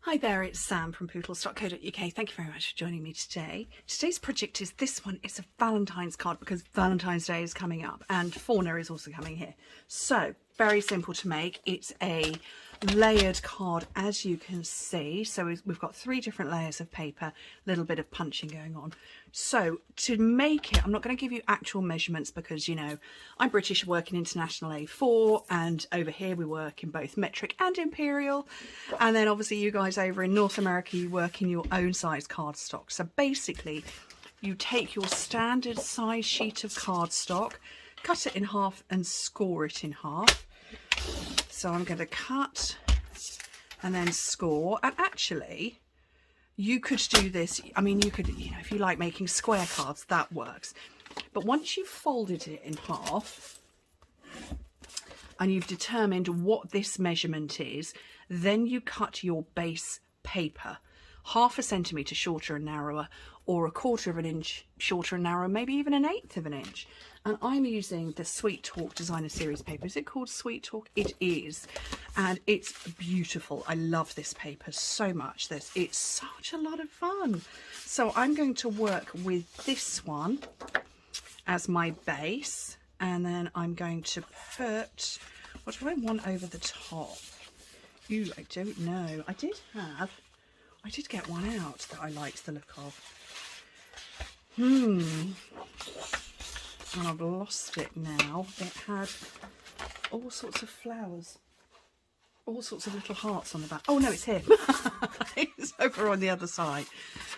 Hi there, it's Sam from Pootles.co.uk. Thank you very much for joining me today. Today's project is this one. It's a Valentine's card because Valentine's Day is coming up and Fauna is also coming here. So, very simple to make. It's a layered card, as you can see. So we've got 3 different layers of paper, a little bit of punching going on. So to make it, I'm not going to give you actual measurements because, you know, I'm British, work in international A4, and over here we work in both metric and imperial. And then obviously you guys over in North America, you work in your own size cardstock. So basically you take your standard size sheet of cardstock, cut it in half and score it in half. So I'm going to cut and then score. And actually, you could do this. I mean, you could, you know, if you like making square cards, that works. But once you've folded it in half and you've determined what this measurement is, then you cut your base paper 1/2 centimetre shorter and narrower, or 1/4 inch shorter and narrower, maybe even 1/8 inch. And I'm using the Sweet Talk Designer Series paper. Is it called Sweet Talk? It is. And it's beautiful. I love this paper so much. It's such a lot of fun. So I'm going to work with this one as my base. And then I'm going to put, what do I want over the top? Ooh, I don't know. I did get one out that I liked the look of. And I've lost it now. It had all sorts of flowers, all sorts of little hearts on the back. Oh no, it's here. It's over on the other side.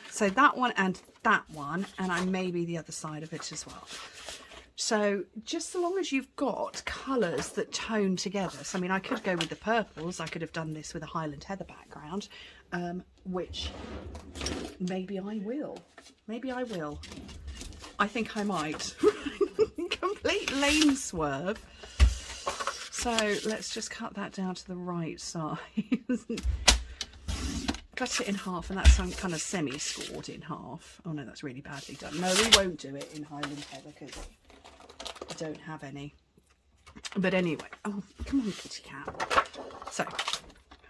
So that one and that one, and I maybe the other side of it as well. So just so long as you've got colours that tone together. So I mean, I could go with the purples. I could have done this with a Highland Heather background, which maybe I will. Maybe I will. I think I might. Complete lane swerve. So let's just cut that down to the right size. Cut it in half, and that's kind of semi-scored in half. Oh no, that's really badly done. No, we won't do it in Highland Heather because I don't have any. But anyway, oh, come on, kitty cat. So,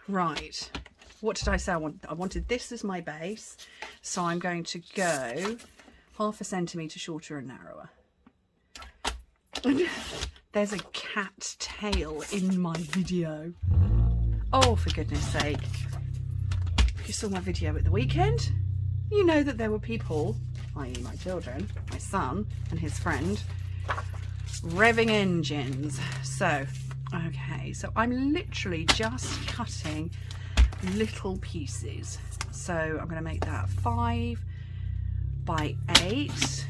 right. What did I say I wanted? I wanted this as my base. So I'm going to go 1/2 centimetre shorter and narrower. There's a cat tail in my video. Oh, for goodness sake. If you saw my video at the weekend, you know that there were people, i.e. my children, my son and his friend, revving engines. So, okay, so I'm literally just cutting little pieces. So I'm going to make that 5 by 8,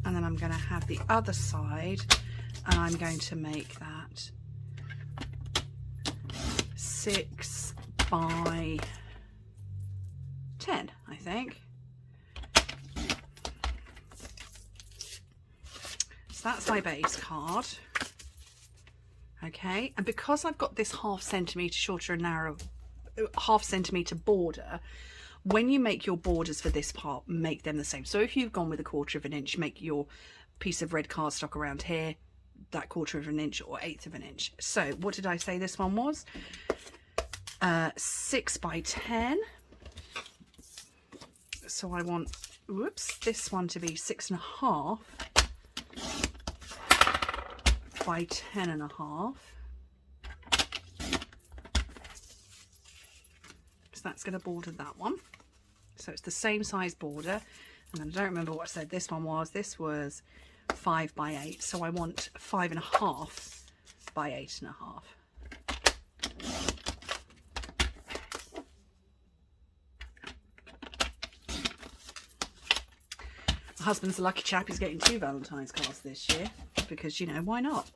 and then I'm going to have the other side, and I'm going to make that 6 by 10, I think. So that's my base card. Okay, and because I've got this 1/2 centimetre shorter and narrow, 1/2 centimetre border, when you make your borders for this part, make them the same. So if you've gone with 1/4 inch, make your piece of red cardstock around here that 1/4 inch or 1/8 inch. So what did I say this one was? 6 by 10. So I want, whoops, this one to be 6.5 by 10.5. So that's going to border that one. So it's the same size border. And then I don't remember what I said this one was. This was 5 by 8. So I want 5.5 by 8.5. My husband's a lucky chap. He's getting 2 Valentine's cards this year because, you know, why not?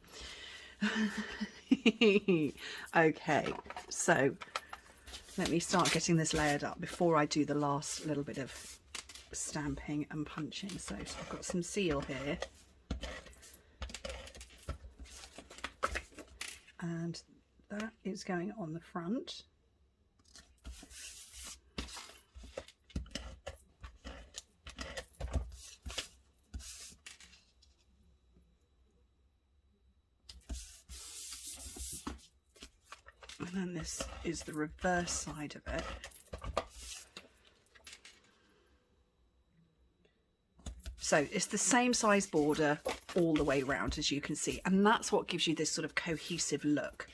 Okay, so let me start getting this layered up before I do the last little bit of stamping and punching. So I've got some seal here, and that is going on the front. And then this is the reverse side of it. So it's the same size border all the way around, as you can see, and that's what gives you this sort of cohesive look.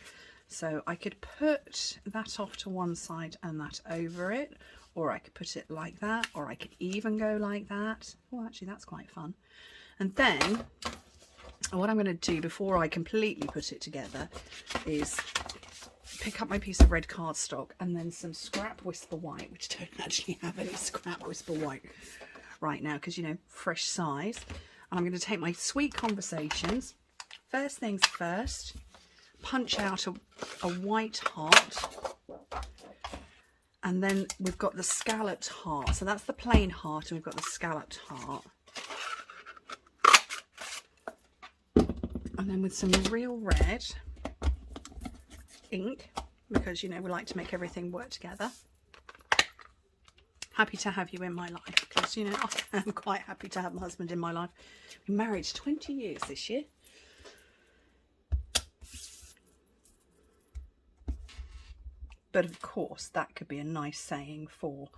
So I could put that off to one side and that over it, or I could put it like that, or I could even go like that. Oh, actually that's quite fun. And then what I'm going to do before I completely put it together is pick up my piece of red cardstock and then some scrap Whisper White, which I don't actually have any scrap Whisper White right now because, you know, fresh size. And I'm going to take my Sweet Conversations. First things first, punch out a white heart. And then we've got the scalloped heart. So that's the plain heart, and we've got the scalloped heart. And then with some real red ink, because, you know, we like to make everything work together. Happy to have you in my life, because, you know, I am quite happy to have my husband in my life. We've been married 20 years this year. But of course, that could be a nice saying for,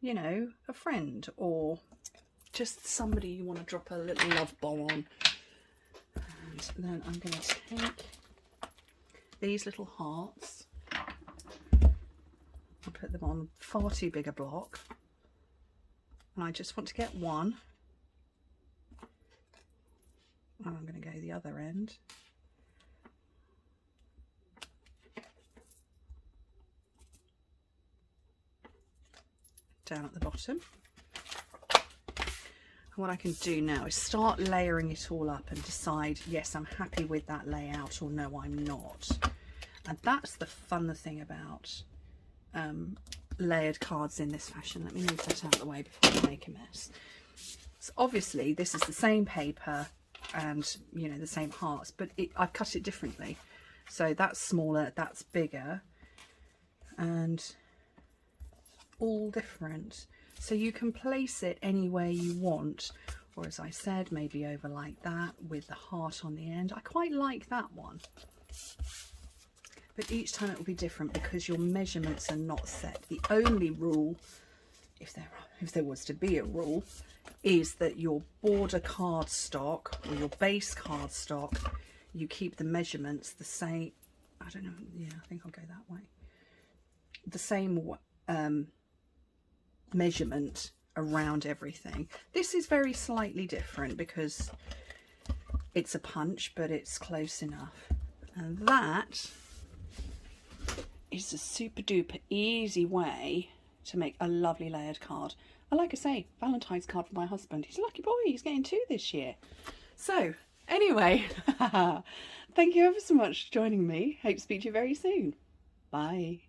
you know, a friend or just somebody you want to drop a little love bomb on. And then I'm going to take these little hearts and put them on far too big a block. And I just want to get one. And I'm going to go the other end. Down at the bottom. And what I can do now is start layering it all up and decide, yes, I'm happy with that layout, or no, I'm not. And that's the fun thing about layered cards in this fashion. Let me move that out of the way before I make a mess. So obviously this is the same paper and, you know, the same hearts, but I've cut it differently. So that's smaller, that's bigger, and all different. So you can place it anywhere you want, or as I said, maybe over like that with the heart on the end. I quite like that one. But each time it will be different because your measurements are not set. The only rule, if there was to be a rule, is that your border cardstock or your base cardstock, you keep the measurements the same. I don't know. Yeah, I think I'll go that way. The same measurement around everything. This is very slightly different because it's a punch, but it's close enough. And that is a super duper easy way to make a lovely layered card. And like I say, Valentine's card for my husband. He's a lucky boy, he's getting 2 this year. So anyway, thank you ever so much for joining me. Hope to speak to you very soon. Bye.